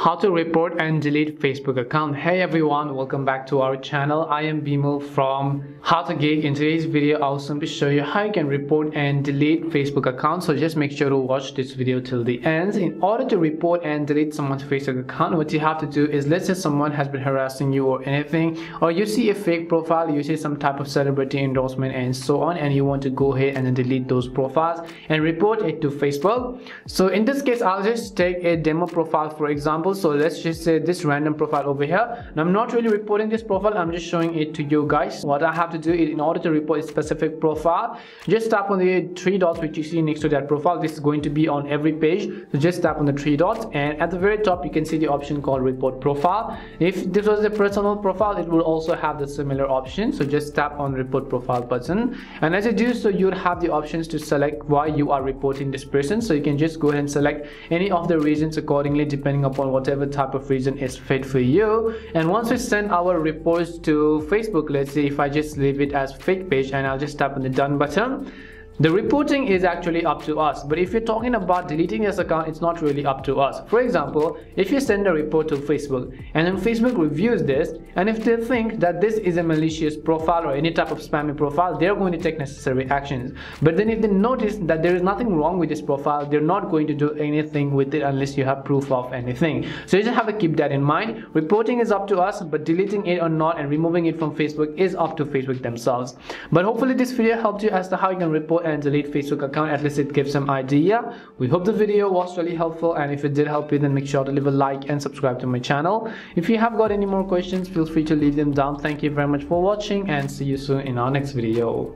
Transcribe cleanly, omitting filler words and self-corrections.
How to report and delete Facebook account. Hey everyone, welcome back to our channel. I am Bimal from How to Geek. In today's video I'll simply show you how you can report and delete Facebook account. So just make sure to watch this video till the end. In order to report and delete someone's Facebook account, what you have to do is, let's say someone has been harassing you or anything, or you see a fake profile, you see some type of celebrity endorsement and so on, and you want to go ahead and then delete those profiles and report it to Facebook. So in this case I'll just take a demo profile for example. So let's just say this random profile over here. Now I'm not really reporting this profile, I'm just showing it to you guys. What I have to do is, in order to report a specific profile, just tap on the three dots which you see next to that profile. This is going to be on every page, so just tap on the three dots, and at the very top you can see the option called report profile. If this was a personal profile, it will also have the similar option, so just tap on report profile button, and as you do so you would have the options to select why you are reporting this person. So you can just go ahead and select any of the reasons accordingly, depending upon whatever type of reason is fit for you. And once we send our reports to Facebook, let's say if I just leave it as fake page and I'll just tap on the done button, the reporting is actually up to us. But if you're talking about deleting this account, it's not really up to us. For example, if you send a report to Facebook and then Facebook reviews this, and if they think that this is a malicious profile or any type of spammy profile, they're going to take necessary actions. But then if they notice that there is nothing wrong with this profile, they're not going to do anything with it unless you have proof of anything. So you just have to keep that in mind. Reporting is up to us, but deleting it or not and removing it from Facebook is up to Facebook themselves. But hopefully this video helped you as to how you can report and delete Facebook account. At least it gives some idea. We hope the video was really helpful, and if it did help you, then make sure to leave a like and subscribe to my channel. If you have got any more questions, feel free to leave them down. Thank you very much for watching, and see you soon in our next video.